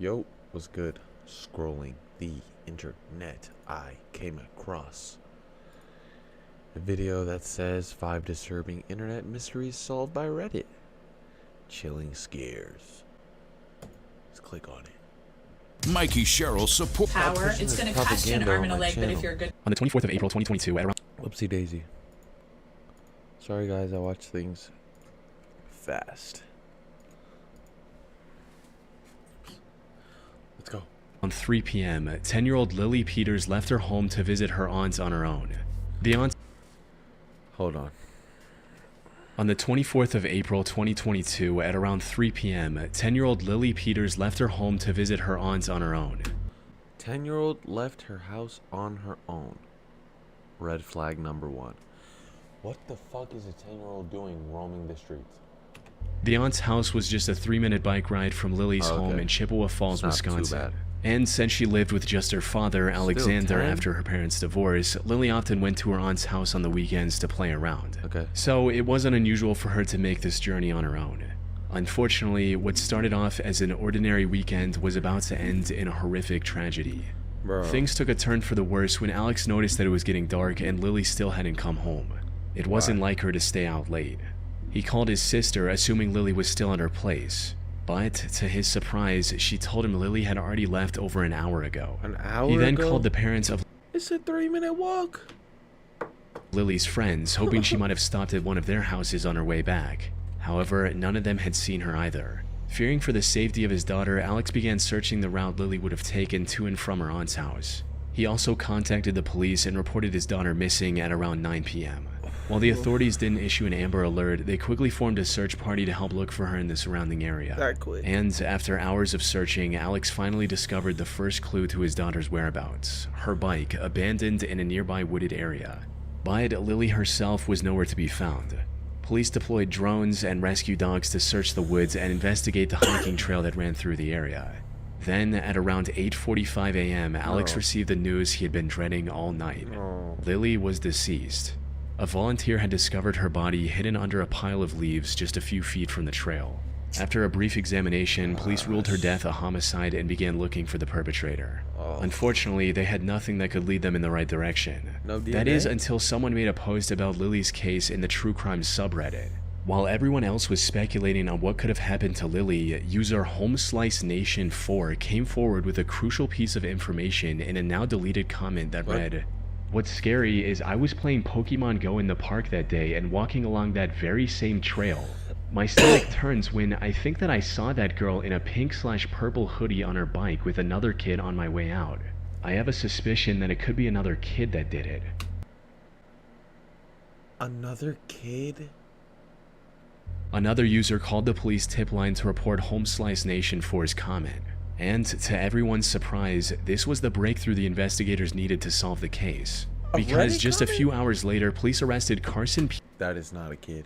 Yo, what's good? Scrolling the internet, I came across a video that says 5 disturbing internet mysteries solved by Reddit. Chilling scares. Let's click on it. Mikey Sherrill support power. It's going to cost you an arm and a leg, but if you're good. On the 24th of April, 2022, at around... Whoopsie daisy. Sorry guys, I watch things fast. Let's go. On 3 p.m., 10-year-old Lily Peters left her home to visit her aunt on her own. The aunt... Hold on. On the 24th of April, 2022, at around 3 p.m., 10-year-old Lily Peters left her home to visit her aunt on her own. 10-year-old left her house on her own. Red flag number 1. What the fuck is a 10-year-old doing roaming the streets? The aunt's house was just a 3-minute bike ride from Lily's home in Chippewa Falls, Wisconsin. And since she lived with just her father, Alexander, after her parents' divorce, Lily often went to her aunt's house on the weekends to play around. So it wasn't unusual for her to make this journey on her own. Unfortunately, what started off as an ordinary weekend was about to end in a horrific tragedy. Things took a turn for the worse when Alex noticed that it was getting dark and Lily still hadn't come home. It wasn't like her to stay out late. He called his sister, assuming Lily was still at her place. But, to his surprise, she told him Lily had already left over an hour ago. An hour ago? He then called the parents of... It's a 3-minute walk. Lily's friends, hoping she might have stopped at one of their houses on her way back. However, none of them had seen her either. Fearing for the safety of his daughter, Alex began searching the route Lily would have taken to and from her aunt's house. He also contacted the police and reported his daughter missing at around 9 p.m. While the authorities didn't issue an Amber Alert, they quickly formed a search party to help look for her in the surrounding area. And after hours of searching, Alex finally discovered the first clue to his daughter's whereabouts: her bike, abandoned in a nearby wooded area. But Lily herself was nowhere to be found. Police deployed drones and rescue dogs to search the woods and investigate the hiking trail that ran through the area. Then, at around 8:45 a.m., Alex received the news he had been dreading all night. Lily was deceased. A volunteer had discovered her body hidden under a pile of leaves just a few feet from the trail. After a brief examination, police ruled her death a homicide and began looking for the perpetrator. Unfortunately, they had nothing that could lead them in the right direction. That is, until someone made a post about Lily's case in the true crime subreddit. While everyone else was speculating on what could have happened to Lily, user HomesliceNation4 came forward with a crucial piece of information in a now deleted comment that read, "What's scary is I was playing Pokemon Go in the park that day and walking along that very same trail. My stomach turns when I think that I saw that girl in a pink/purple hoodie on her bike with another kid on my way out. I have a suspicion that it could be another kid that did it." Another kid? Another user called the police tip line to report HomesliceNation4's comment. And to everyone's surprise, this was the breakthrough the investigators needed to solve the case. Because just a few hours later, police arrested Carson That is not a kid.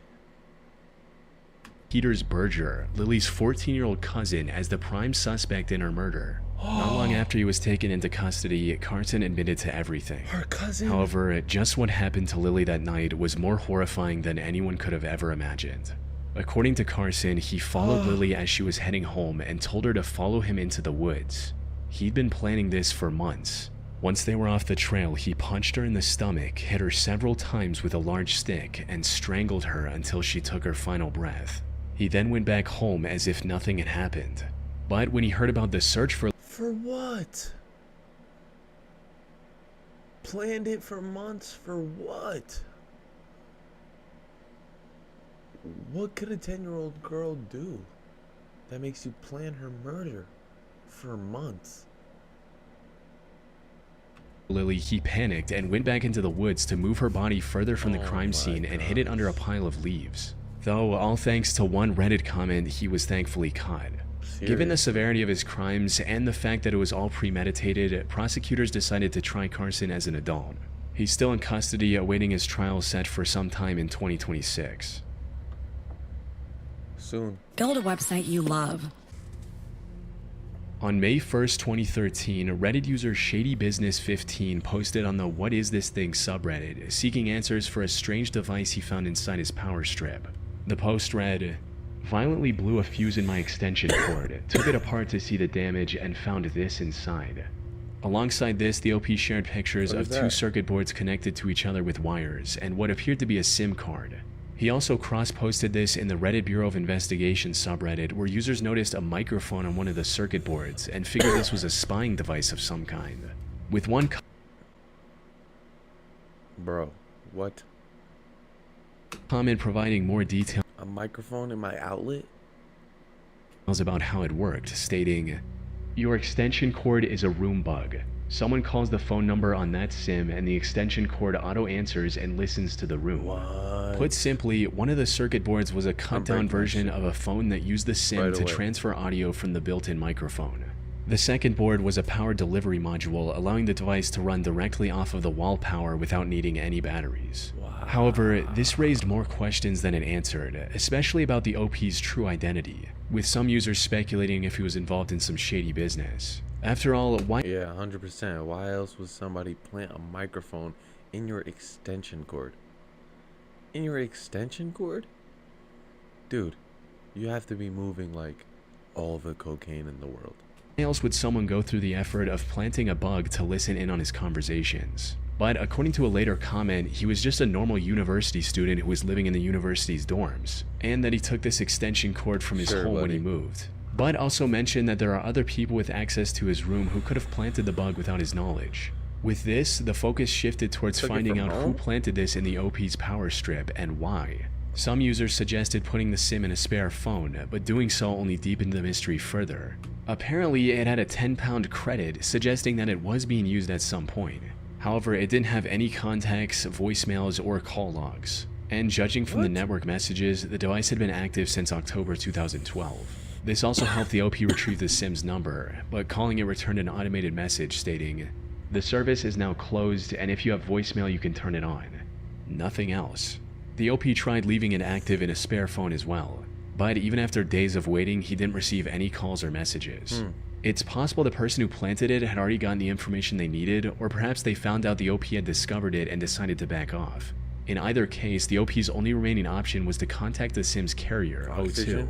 Peters Berger, Lily's 14-year-old cousin, as the prime suspect in her murder. Not long after he was taken into custody, Carson admitted to everything. Her cousin? However, just what happened to Lily that night was more horrifying than anyone could have ever imagined. According to Carson, he followed Lily as she was heading home and told her to follow him into the woods. He'd been planning this for months. Once they were off the trail, he punched her in the stomach, hit her several times with a large stick, and strangled her until she took her final breath. He then went back home as if nothing had happened. But when he heard about the search for... For what? Planned it for months for what? What could a 10-year-old girl do that makes you plan her murder for months? Lily, he panicked and went back into the woods to move her body further from the crime scene and hid it under a pile of leaves. Though, all thanks to one Reddit comment, he was thankfully caught. Given the severity of his crimes and the fact that it was all premeditated, prosecutors decided to try Carson as an adult. He's still in custody, awaiting his trial set for sometime in 2026. Soon. Build a website you love. On May 1st, 2013, Reddit user ShadyBusiness15 posted on the What Is This Thing subreddit, seeking answers for a strange device he found inside his power strip. The post read, violently blew a fuse in my extension cord, took it apart to see the damage, and found this inside. Alongside this, the OP shared pictures of two circuit boards connected to each other with wires and what appeared to be a SIM card. He also cross-posted this in the Reddit Bureau of Investigation subreddit, where users noticed a microphone on one of the circuit boards and figured this was a spying device of some kind. With one Bro, what? comment providing more details A microphone in my outlet? about how it worked, stating, "Your extension cord is a room bug. Someone calls the phone number on that SIM and the extension cord auto-answers and listens to the room." What? Put simply, one of the circuit boards was a cut-down version of a phone that used the SIM to transfer audio from the built-in microphone. The second board was a power delivery module, allowing the device to run directly off of the wall power without needing any batteries. However, this raised more questions than it answered, especially about the OP's true identity, with some users speculating if he was involved in some shady business. After all, why— Yeah, 100%. Why else would somebody plant a microphone in your extension cord? In your extension cord? Dude, you have to be moving like all the cocaine in the world. Why else would someone go through the effort of planting a bug to listen in on his conversations? But according to a later comment, he was just a normal university student who was living in the university's dorms, and that he took this extension cord from his home when he moved. But also mentioned that there are other people with access to his room who could have planted the bug without his knowledge. With this, the focus shifted towards finding out who planted this in the OP's power strip and why. Some users suggested putting the SIM in a spare phone, but doing so only deepened the mystery further. Apparently, it had a 10-pound credit, suggesting that it was being used at some point. However, it didn't have any contacts, voicemails, or call logs. And judging from the network messages, the device had been active since October 2012. This also helped the OP retrieve the SIM's number, but calling it returned an automated message stating, "The service is now closed, and if you have voicemail, you can turn it on." Nothing else. The OP tried leaving it active in a spare phone as well, but even after days of waiting, he didn't receive any calls or messages. It's possible the person who planted it had already gotten the information they needed, or perhaps they found out the OP had discovered it and decided to back off. In either case, the OP's only remaining option was to contact the SIM's carrier, O2.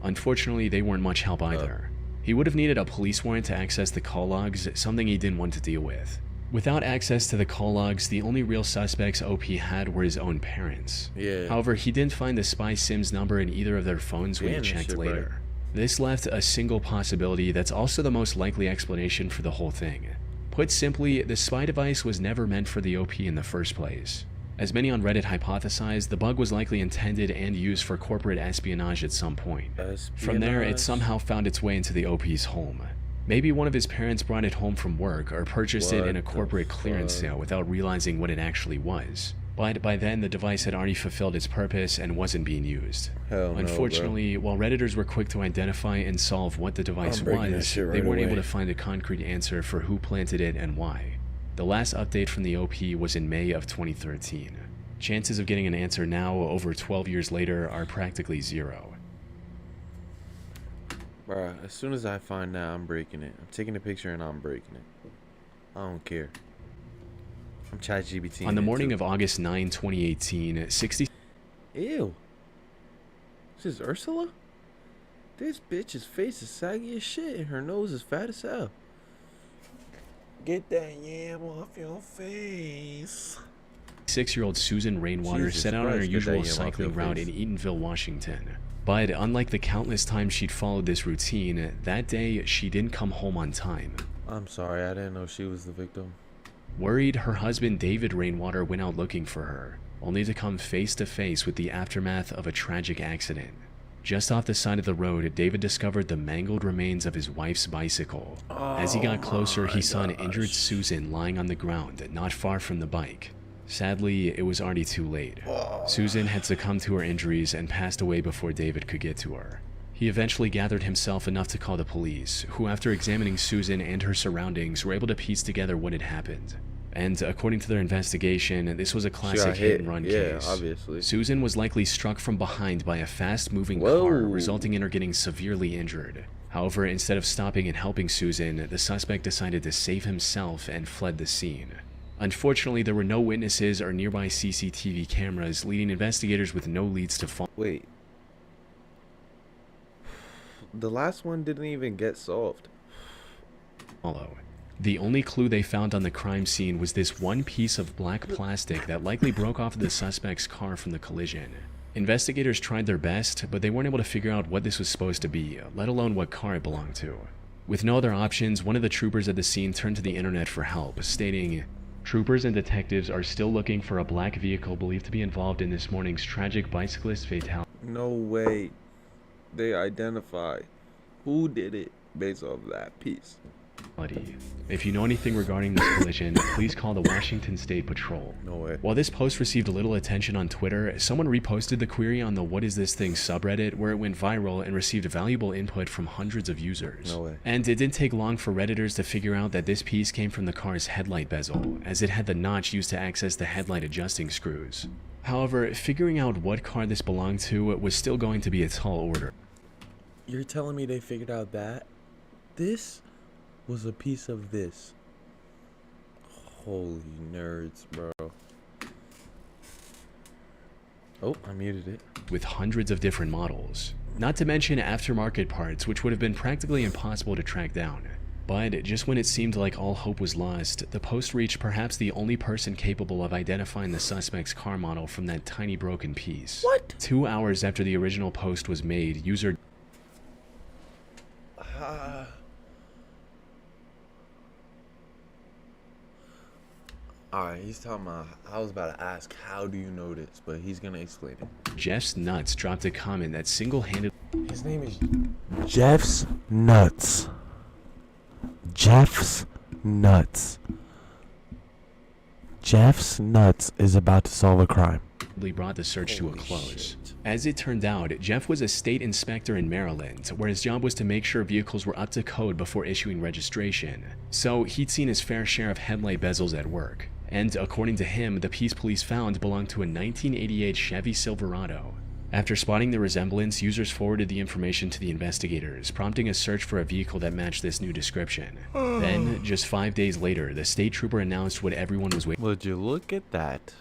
Unfortunately, they weren't much help either. He would have needed a police warrant to access the call logs, something he didn't want to deal with. Without access to the call logs, the only real suspects OP had were his own parents. However, he didn't find the spy SIM's number in either of their phones when he checked later. This left a single possibility that's also the most likely explanation for the whole thing. Put simply, the spy device was never meant for the OP in the first place. As many on Reddit hypothesized, the bug was likely intended and used for corporate espionage at some point. From there, it somehow found its way into the OP's home. Maybe one of his parents brought it home from work or purchased it in a corporate clearance sale without realizing what it actually was. But by then, the device had already fulfilled its purpose and wasn't being used. Unfortunately, while Redditors were quick to identify and solve what the device was, they weren't able to find a concrete answer for who planted it and why. The last update from the OP was in May of 2013. Chances of getting an answer now, over 12 years later, are practically zero. Bruh, as soon as I find out, I'm breaking it. I'm taking a picture and I'm breaking it. I don't care. I'm ChatGPT. On the morning of August 9, 2018, 60... Ew. This is Ursula? This bitch's face is saggy as shit and her nose is fat as hell. Get that yam off your face. 6-year-old Susan Rainwater set out on her usual cycling route in Eatonville, Washington. But unlike the countless times she'd followed this routine, that day she didn't come home on time. I'm sorry, I didn't know she was the victim. Worried, her husband David Rainwater went out looking for her, only to come face to face with the aftermath of a tragic accident. Just off the side of the road, David discovered the mangled remains of his wife's bicycle. As he got closer, he saw an injured Susan lying on the ground, not far from the bike. Sadly, it was already too late. Susan had succumbed to her injuries and passed away before David could get to her. He eventually gathered himself enough to call the police, who after examining Susan and her surroundings were able to piece together what had happened. And according to their investigation, this was a classic hit-and-run case. Obviously. Susan was likely struck from behind by a fast-moving car, resulting in her getting severely injured. However, instead of stopping and helping Susan, the suspect decided to save himself and fled the scene. Unfortunately, there were no witnesses or nearby CCTV cameras, leading investigators with no leads to follow. Wait. The last one didn't even get solved. The only clue they found on the crime scene was this one piece of black plastic that likely broke off of the suspect's car from the collision. Investigators tried their best, but they weren't able to figure out what this was supposed to be, let alone what car it belonged to. With no other options, one of the troopers at the scene turned to the internet for help, stating, "Troopers and detectives are still looking for a black vehicle believed to be involved in this morning's tragic bicyclist fatality." No way. They identify who did it based off that piece. If you know anything regarding this collision, please call the Washington State Patrol. No way. While this post received a little attention on Twitter, someone reposted the query on the What Is This Thing subreddit, where it went viral and received valuable input from hundreds of users. No way. And it didn't take long for Redditors to figure out that this piece came from the car's headlight bezel, as it had the notch used to access the headlight adjusting screws. However, figuring out what car this belonged to was still going to be a tall order. You're telling me they figured out that this was a piece of this? Holy nerds, bro. Oh, I muted it. With hundreds of different models. Not to mention aftermarket parts, which would have been practically impossible to track down. But just when it seemed like all hope was lost, the post reached perhaps the only person capable of identifying the suspect's car model from that tiny broken piece. What? 2 hours after the original post was made, user Alright, he's talking about, I was about to ask, how do you know this? But he's gonna explain it. Jeff's Nuts dropped a comment that single-handedly His name is Jeff's Nuts. Jeff's Nuts. Jeff's Nuts is about to solve a crime. brought the search to a Holy close. shit. As it turned out, Jeff was a state inspector in Maryland, where his job was to make sure vehicles were up to code before issuing registration. So he'd seen his fair share of headlight bezels at work. And according to him, the piece police found belonged to a 1988 Chevy Silverado. After spotting the resemblance, users forwarded the information to the investigators, prompting a search for a vehicle that matched this new description. Then, just 5 days later, the state trooper announced what everyone was Would you look at that?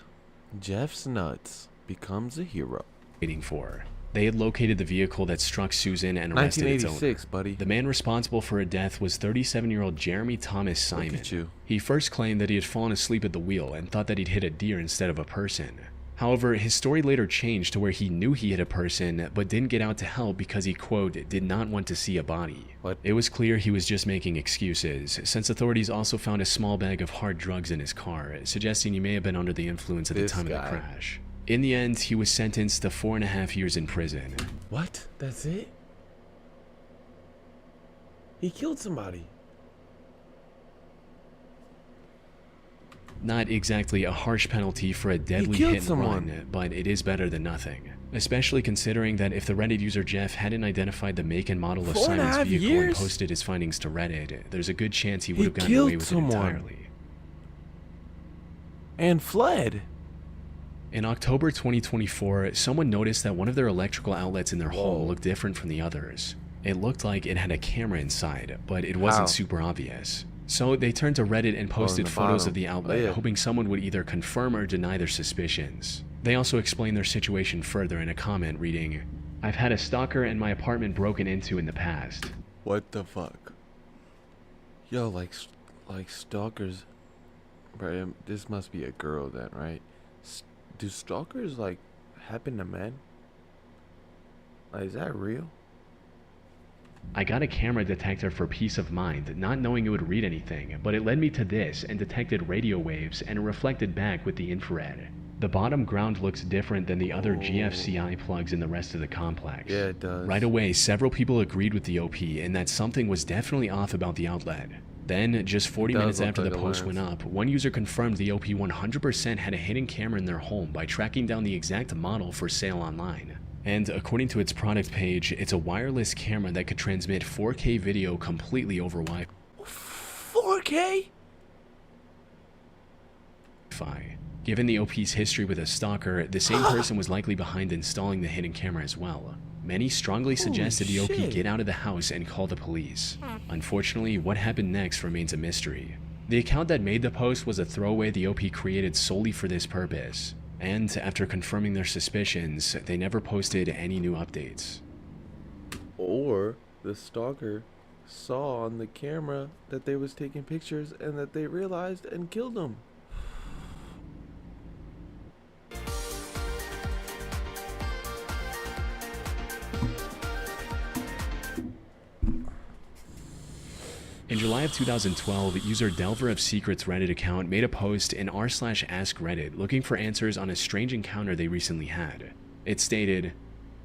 Jeff's Nuts becomes a hero. waiting for. They had located the vehicle that struck Susan and arrested its owner. 1986, buddy. The man responsible for her death was 37-year-old Jeremy Thomas Simon. Look at you. He first claimed that he had fallen asleep at the wheel and thought that he'd hit a deer instead of a person. However, his story later changed to where he knew he hit a person, but didn't get out to help because he, quote, did not want to see a body. What? It was clear he was just making excuses, since authorities also found a small bag of hard drugs in his car, suggesting he may have been under the influence at the This time of guy. the crash. In the end, he was sentenced to 4.5 years in prison. What? That's it? He killed somebody. Not exactly a harsh penalty for a deadly killed hit and someone. run, but it is better than nothing. Especially considering that if the Reddit user Jeff hadn't identified the make and model of 4.5 Simon's vehicle and years? posted his findings to Reddit, there's a good chance he would He have gotten killed away with someone. it entirely. And fled. In October 2024, someone noticed that one of their electrical outlets in their home looked different from the others. It looked like it had a camera inside, but it wasn't How? super obvious. So they turned to Reddit and posted the photos bottom. of the outlet, Oh, yeah. hoping someone would either confirm or deny their suspicions. They also explained their situation further in a comment reading, "I've had a stalker in my apartment broken into in the past. What the fuck? Yo, like stalkers. Bro, this must be a girl then, right? Do stalkers, like, happen to men? Like, is that real? I got a camera detector for peace of mind, not knowing it would read anything, but it led me to this and detected radio waves and it reflected back with the infrared. The bottom ground looks different than the other GFCI plugs in the rest of the complex." Yeah, it does. Right away, several people agreed with the OP in that something was definitely off about the outlet. Then, just 40 It does minutes look after like the a post lens. went up, one user confirmed the OP 100% had a hidden camera in their home by tracking down the exact model for sale online. And according to its product page, it's a wireless camera that could transmit 4K video completely over Wi-Fi. 4K? Given the OP's history with a stalker, the same person was likely behind installing the hidden camera as well. Many strongly suggested the OP shit. get out of the house and call the police. Unfortunately, what happened next remains a mystery. The account that made the post was a throwaway the OP created solely for this purpose. And after confirming their suspicions, they never posted any new updates. Or the stalker saw on the camera that they was taking pictures and that they realized and killed them. In July of 2012, user Delver of Secrets Reddit account made a post in r/askreddit looking for answers on a strange encounter they recently had. It stated,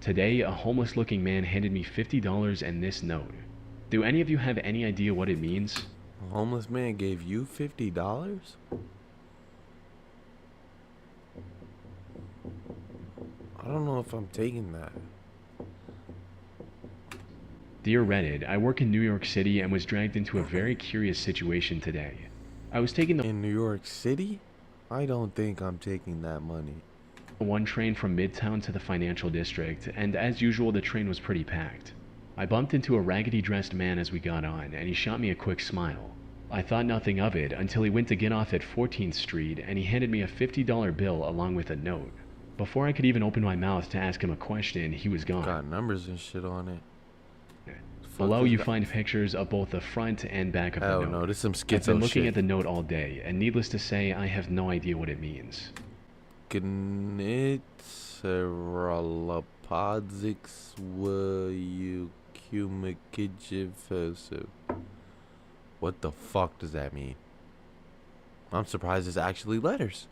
"Today, a homeless-looking man handed me $50 and this note. Do any of you have any idea what it means?" A homeless man gave you $50? I don't know if I'm taking that. "Dear Reddit, I work in New York City and was dragged into a very curious situation today. I was taking the In New York City? I don't think I'm taking that money. one train from Midtown to the financial district, and as usual the train was pretty packed. I bumped into a raggedy dressed man as we got on, and he shot me a quick smile. I thought nothing of it until he went to get off at 14th Street and he handed me a $50 bill along with a note. Before I could even open my mouth to ask him a question, he was gone." Got numbers and shit on it. Below you find pictures of both the front and back of the note. Oh no, this is some I've been schizo looking shit. at the note all day, and needless to say, I have no idea what it means. What the fuck does that mean? I'm surprised it's actually letters.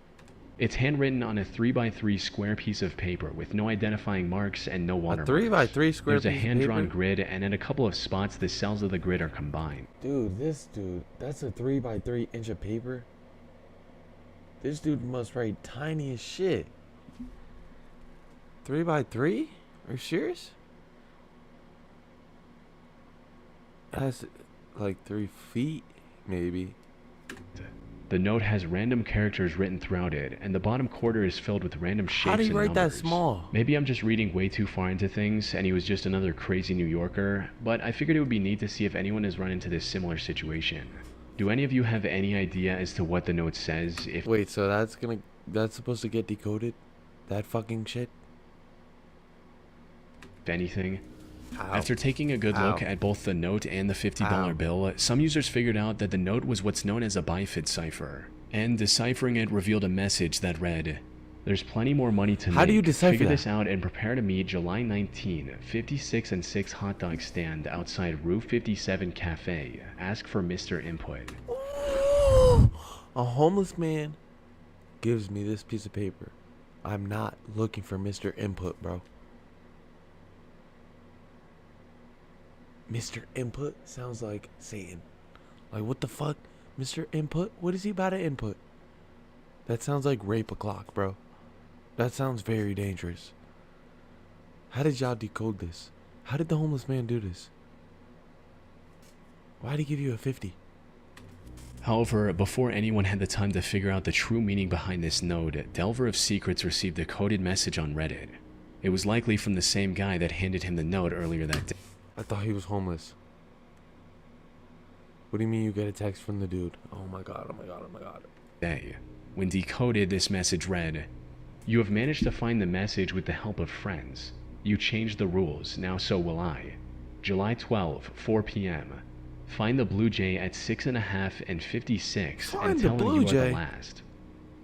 It's handwritten on a 3x3 square piece of paper with no identifying marks and no watermarks. 3x3 square There's a piece of hand-drawn paper? grid, and at a couple of spots, the cells of the grid are combined. Dude, that's a 3x3 inch of paper. This dude must write tiny as shit. 3x3? Are you serious? That's like 3 feet, maybe. The note has random characters written throughout it, and the bottom quarter is filled with random shapes and How do you write that numbers. small? Maybe I'm just reading way too far into things, and he was just another crazy New Yorker, but I figured it would be neat to see if anyone has run into this similar situation. Do any of you have any idea as to what the note says? Wait, so that's supposed to get decoded? That fucking shit? If anything? How? After taking a good look How? at both the note and the $50 How? bill, some users figured out that the note was what's known as a bifid cipher, and deciphering it revealed a message that read, "There's plenty more money to make. How do you decipher Figure that? this out and prepare to meet July 19, 56 and 6 hot dog stand outside Rue 57 Cafe. Ask for Mr. Input." A homeless man gives me this piece of paper. I'm not looking for Mr. Input, bro. Mr. Input sounds like Satan. Like, what the fuck? Mr. Input? What is he about to input? That sounds like rape o'clock, bro. That sounds very dangerous. How did y'all decode this? How did the homeless man do this? Why'd he give you a 50? However, before anyone had the time to figure out the true meaning behind this note, Delver of Secrets received a coded message on Reddit. It was likely from the same guy that handed him the note earlier that day. I thought he was homeless. What do you mean you get a text from the dude? Oh my god, oh my god, oh my god. When decoded, this message read, "You have managed to find the message with the help of friends. You changed the rules, now so will I. July 12, 4 p.m. Find the Blue Jay at 6.5 and 56 Find and the tell him Blue you are Jay? the last."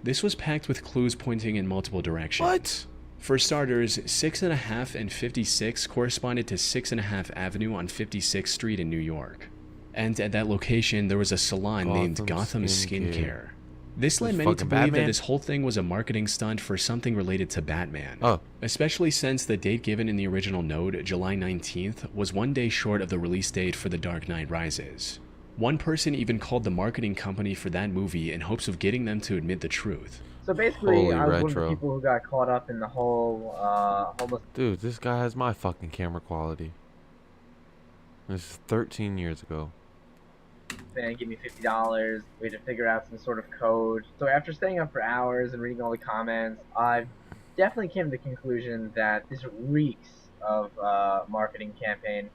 This was packed with clues pointing in multiple directions. What? For starters, 6.5 and 56 corresponded to 6.5 Avenue on 56th Street in New York. And at that location, there was a salon named Gotham Skincare. This led This many to fucking believe that Batman? this whole thing was a marketing stunt for something related to Batman. Oh. Especially since the date given in the original note, July 19th, was one day short of the release date for The Dark Knight Rises. One person even called the marketing company for that movie in hopes of getting them to admit the truth. So basically, Holy I was one of retro. the people who got caught up in the whole homeless Dude, this guy has my fucking camera quality. This is 13 years ago. thing. Give me $50. We had to figure out some sort of code. So after staying up for hours and reading all the comments, I definitely came to the conclusion that this reeks of marketing campaign,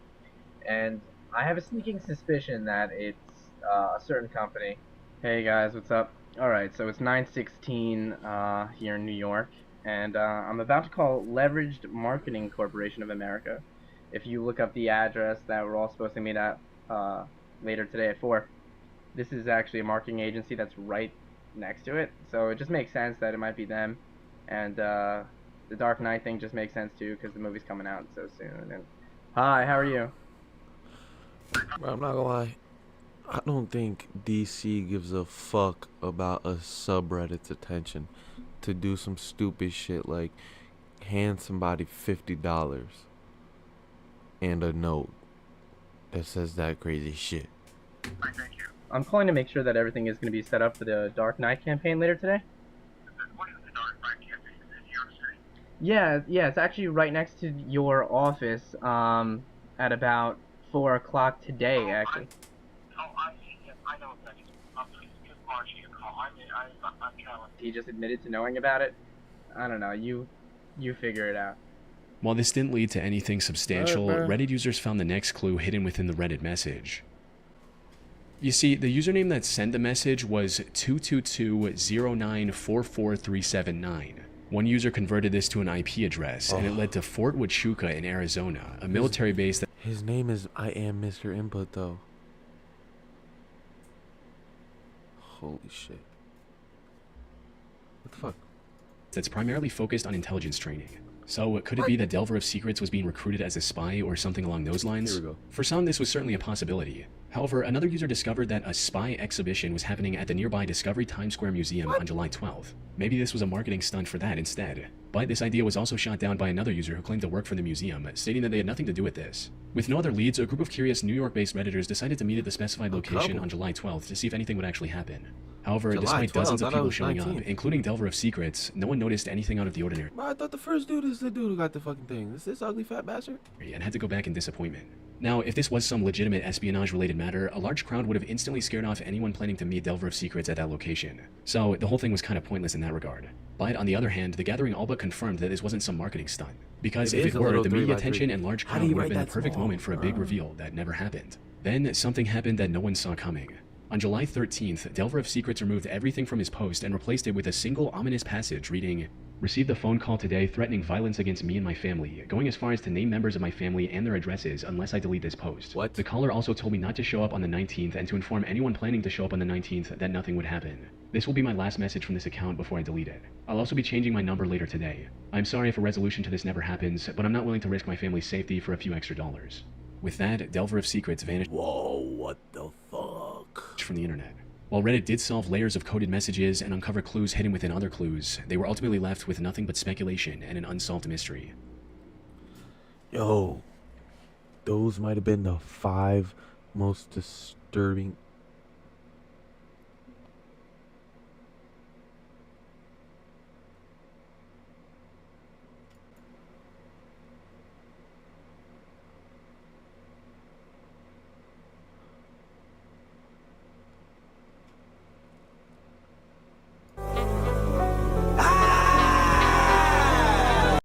and I have a sneaking suspicion that it's a certain company. Hey guys, what's up? Alright, so it's 9/16 here in New York, and I'm about to call Leveraged Marketing Corporation of America. if you look up the address that we're all supposed to meet at later today at 4, this is actually a marketing agency that's right next to it. So it just makes sense that it might be them. And the Dark Knight thing just makes sense too because the movie's coming out so soon. And hi, how are you? Bro, I'm not gonna lie. I don't think DC gives a fuck about a subreddit's attention to do some stupid shit like hand somebody $50 and a note that says that crazy shit. I'm calling to make sure that everything is going to be set up for the Dark Knight campaign later today. What is the Dark Knight campaign? Is it your city? Yeah, it's actually right next to your office at about 4 o'clock today, actually. I see. Yes, I know that. Please give Margie a call. I'm Callan. He just admitted to knowing about it. I don't know. You figure it out. While this didn't lead to anything substantial, Alright, bro. Reddit users found the next clue hidden within the Reddit message. You see, the username that sent the message was 222-0944-379. One user converted this to an IP address, and it led to Fort Huachuca in Arizona, a military base that His name is I Am Mr. Input, though. Holy shit. What the fuck? that's primarily focused on intelligence training. So, could it be that Delver of Secrets was being recruited as a spy or something along those lines? Here we go. For some, this was certainly a possibility. However, another user discovered that a spy exhibition was happening at the nearby Discovery Times Square Museum on July 12th. Maybe this was a marketing stunt for that instead. But this idea was also shot down by another user who claimed to work for the museum, stating that they had nothing to do with this. With no other leads, a group of curious New York-based Redditors decided to meet at the specified location on July 12th to see if anything would actually happen. However, July despite 12th, dozens I of thought it people was showing up, 19th. including Delver of Secrets, no one noticed anything out of the ordinary. Bro, I thought the first dude is the dude who got the fucking thing. Is this ugly fat bastard? And had to go back in disappointment. Now, if this was some legitimate espionage-related matter, a large crowd would have instantly scared off anyone planning to meet Delver of Secrets at that location. So, the whole thing was kind of pointless in that regard. But on the other hand, the gathering all but confirmed that this wasn't some marketing stunt. Because It if is it a were, little the 3 media by 3. attention and large How do crowd you would have write been the that perfect small? moment for a big reveal that never happened. Then, something happened that no one saw coming. On July 13th, Delver of Secrets removed everything from his post and replaced it with a single ominous passage reading, "Received a phone call today threatening violence against me and my family, going as far as to name members of my family and their addresses unless I delete this post. What? The caller also told me not to show up on the 19th and to inform anyone planning to show up on the 19th that nothing would happen. This will be my last message from this account before I delete it. I'll also be changing my number later today. I'm sorry if a resolution to this never happens, but I'm not willing to risk my family's safety for a few extra dollars." With that, Delver of Secrets vanished Whoa, what the fuck? from the internet. While Reddit did solve layers of coded messages and uncover clues hidden within other clues, they were ultimately left with nothing but speculation and an unsolved mystery. Yo, those might have been the 5 most disturbing